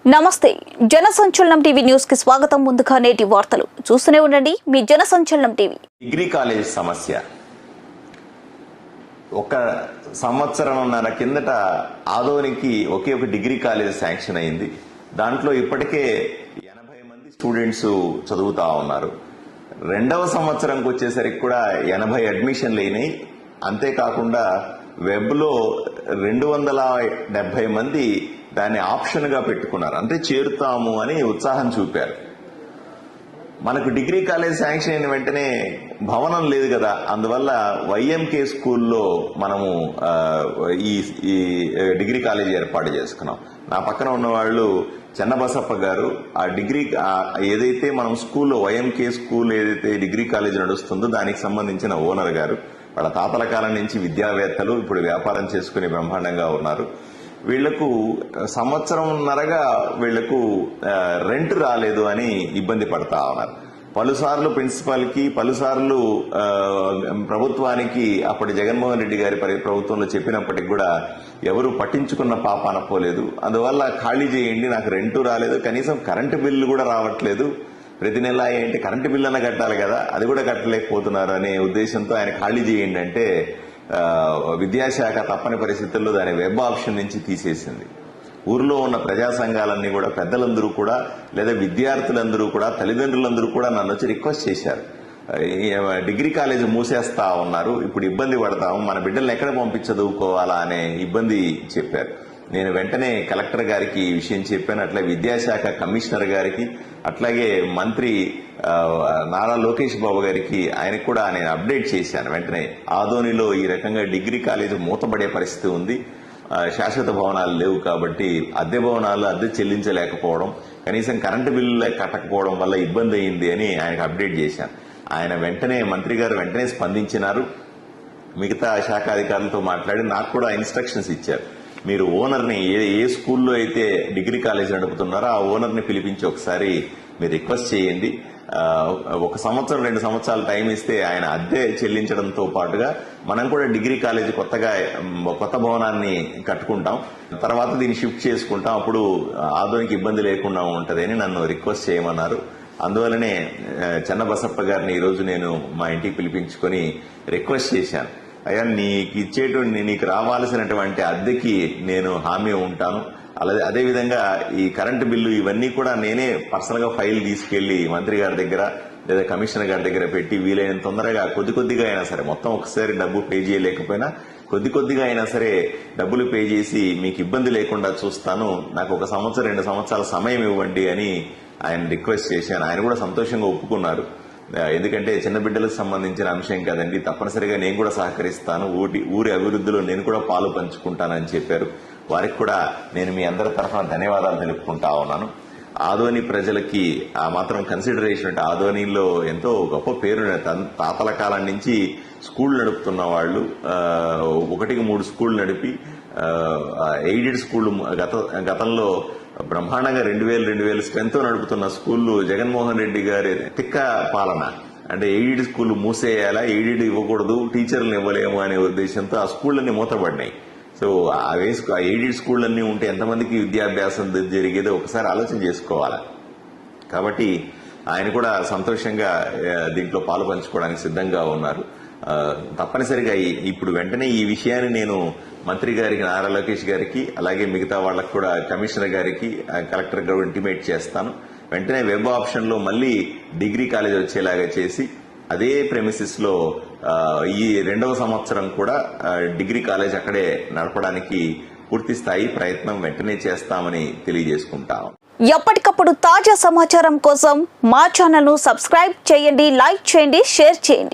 నమస్తే జనసంచలనం TV news కి స్వాగతం. ముందుగా నేటి వార్తలు చూస్తూనే ఉండండి మీ జనసంచలనం టీవీ. డిగ్రీ కాలేజ్ సమస్య ఒక సంవత్సరంన్నర కిందట ఆదోనికి ఒకే ఒక డిగ్రీ కాలేజ్ శాంక్షన్ అయింది. దాంట్లో ఇప్పటికే 80 మంది స్టూడెంట్స్ చదువుతా ఉన్నారు. రెండవ సంవత్సరంకి వచ్చేసరికి కూడా 80 అడ్మిషన్లు అయినాయి. అంతేకాకుండా వెబ్ లో 270 మంది దాన్ని ఆప్షన్ గా పెట్టుకున్నారు, అంటే చేరుతాము అని ఉత్సాహం చూపారు. మనకు డిగ్రీ కాలేజ్ శాంక్షన్ అయిన వెంటనే భవనం లేదు కదా, అందువల్ల వైఎంకే స్కూల్లో మనము ఈ డిగ్రీ కాలేజ్ ఏర్పాటు చేసుకున్నాం. నా పక్కన ఉన్న వాళ్ళు చెన్నబసప్ప గారు, ఆ డిగ్రీ ఏదైతే మనం స్కూల్లో వైఎంకే స్కూల్ ఏదైతే డిగ్రీ కాలేజ్ నడుస్తుందో దానికి సంబంధించిన ఓనర్ గారు. వాళ్ళ తాతల కాలం నుంచి విద్యావేత్తలు, ఇప్పుడు వ్యాపారం చేసుకుని బ్రహ్మాండంగా ఉన్నారు. వీళ్లకు సంవత్సరంన్నరగా వీళ్లకు రెంట్ రాలేదు అని ఇబ్బంది పడతా ఉన్నారు. పలుసార్లు ప్రిన్సిపాల్ కి, పలుసార్లు ప్రభుత్వానికి, అప్పటి జగన్మోహన్ రెడ్డి గారి ప్రభుత్వంలో చెప్పినప్పటికి కూడా ఎవరు పట్టించుకున్న పాప అనపోలేదు. అందువల్ల ఖాళీ చేయండి, నాకు రెంటు రాలేదు, కనీసం కరెంటు బిల్లు కూడా రావట్లేదు, ప్రతి నెల ఏంటి కరెంటు బిల్లు అన్న కట్టాలి కదా, అది కూడా కట్టలేకపోతున్నారు అనే ఉద్దేశంతో ఆయన ఖాళీ చేయండి అంటే విద్యాశాఖ తప్పని పరిస్థితుల్లో దాని వెబ్ ఆప్షన్ నుంచి తీసేసింది. ఊర్లో ఉన్న ప్రజా సంఘాలన్నీ కూడా, పెద్దలందరూ కూడా, లేదా విద్యార్థులందరూ కూడా, తల్లిదండ్రులందరూ కూడా నన్ను వచ్చి రిక్వెస్ట్ చేశారు, డిగ్రీ కాలేజ్ మూసేస్తా ఉన్నారు, ఇప్పుడు ఇబ్బంది పడతాము, మన బిడ్డల్ని ఎక్కడ చదువుకోవాలా అనే ఇబ్బంది చెప్పారు. నేను వెంటనే కలెక్టర్ గారికి ఈ విషయం చెప్పాను. అట్లా విద్యాశాఖ కమిషనర్ గారికి, అట్లాగే మంత్రి నారా లోకేష్ బాబు గారికి, ఆయనకు కూడా నేను అప్డేట్ చేశాను. వెంటనే ఆదోనిలో ఈ రకంగా డిగ్రీ కాలేజ్ మూతపడే పరిస్థితి ఉంది, శాశ్వత భవనాలు లేవు కాబట్టి అద్దె భవనాలు అద్దె చెల్లించలేకపోవడం, కనీసం కరెంటు బిల్లు కట్టకపోవడం వల్ల ఇబ్బంది అయింది అని ఆయనకు అప్డేట్ చేశాను. ఆయన వెంటనే, మంత్రి గారు వెంటనే స్పందించినారు. మిగతా శాఖ అధికారులతో మాట్లాడి నాకు కూడా ఇన్స్ట్రక్షన్స్ ఇచ్చారు. మీరు ఓనర్ని, ఏ స్కూల్లో అయితే డిగ్రీ కాలేజ్ నడుపుతున్నారో ఆ ఓనర్ని పిలిపించి ఒకసారి మీరు రిక్వెస్ట్ చేయండి. 1 సంవత్సరం 2 సంవత్సరాలు టైం ఇస్తే ఆయన అద్దె చెల్లించడంతో పాటుగా మనం కూడా డిగ్రీ కాలేజ్ కొత్త భవనాన్ని కట్టుకుంటాం, తర్వాత దీన్ని షిఫ్ట్ చేసుకుంటాం, అప్పుడు ఆదోనికి ఇబ్బంది లేకుండా ఉంటది అని నన్ను రిక్వెస్ట్ చేయమన్నారు. అందువల్లనే చెన్నబసప్ప గారిని ఈరోజు నేను మా ఇంటికి పిలిపించుకొని రిక్వెస్ట్ చేశాను. అయ్యా, నీకు రావాల్సినటువంటి అద్దెకి నేను హామీ ఉంటాను, అలాగే అదేవిధంగా ఈ కరెంటు బిల్లు ఇవన్నీ కూడా నేనే పర్సనల్ గా ఫైల్ తీసుకెళ్లి మంత్రి గారి దగ్గర లేదా కమిషనర్ గారి దగ్గర పెట్టి వీలైనంత తొందరగా కొద్దిగా అయినా సరే, మొత్తం ఒకసారి డబ్బు పే చేయలేకపోయినా కొద్దిగా అయినా సరే డబ్బులు పే చేసి మీకు ఇబ్బంది లేకుండా చూస్తాను, నాకు 1 సంవత్సరం 2 సంవత్సరాల సమయం ఇవ్వండి అని ఆయన రిక్వెస్ట్ చేశాను. ఆయన కూడా సంతోషంగా ఒప్పుకున్నారు. ఎందుకంటే చిన్న బిడ్డలకు సంబంధించిన అంశం కదండి, తప్పనిసరిగా నేను కూడా సహకరిస్తాను, ఊరి అభివృద్ధిలో నేను కూడా పాలు పంచుకుంటానని చెప్పారు. వారికి కూడా నేను మీ అందరి తరఫున ధన్యవాదాలు తెలుపుకుంటా ఉన్నాను. ఆదోని ప్రజలకి ఆ మాత్రం కన్సిడరేషన్ అంటే, ఆదోనిలో ఎంతో గొప్ప పేరు, తాతల కాలం నుంచి స్కూల్ నడుపుతున్న వాళ్ళు, 1-3 స్కూల్ నడిపి ఎయిడెడ్ స్కూల్ గతంలో బ్రహ్మాండంగా 2000 స్ట్రెంత్ నడుపుతున్న స్కూళ్లు జగన్మోహన్ రెడ్డి గారి తిక్క పాలన, అంటే ఎయిడెడ్ స్కూల్ మూసేయాలా, ఎయిడెడ్ ఇవ్వకూడదు, టీచర్లను ఇవ్వలేము అనే ఉద్దేశంతో ఆ స్కూళ్ళన్నీ మూతపడినాయి. సో ఆ ఎయిడెడ్ స్కూళ్ళన్నీ ఉంటే ఎంతమందికి విద్యాభ్యాసం జరిగేదో ఒకసారి ఆలోచన చేసుకోవాలి. కాబట్టి ఆయన కూడా సంతోషంగా దీంట్లో పాలు పంచుకోవడానికి సిద్ధంగా ఉన్నారు. తప్పనిసరిగా ఇప్పుడు వెంటనే ఈ విషయాన్ని నేను మంత్రి గారికి, నారా లోకేష్ గారికి, అలాగే మిగతా వాళ్ళకు కూడా, కమిషనర్ గారికి, కలెక్టర్ గారు ఇంటిమేట్ చేస్తాను. వెంటనే వెబ్ ఆప్షన్ లో మళ్లీ డిగ్రీ కాలేజ్ వచ్చేలాగా చేసి అదే ప్రెమిసెస్ లో ఈ 2వ సంవత్సరం కూడా డిగ్రీ కాలేజ్ అక్కడే నడపడానికి పూర్తి స్థాయి ప్రయత్నం వెంటనే చేస్తామని తెలియజేసుకుంటాం. ఎప్పటికప్పుడు తాజా సమాచారం కోసం మా ఛానల్ ను సబ్స్క్రైబ్ చేయండి, లైక్ చేయండి, షేర్ చేయండి.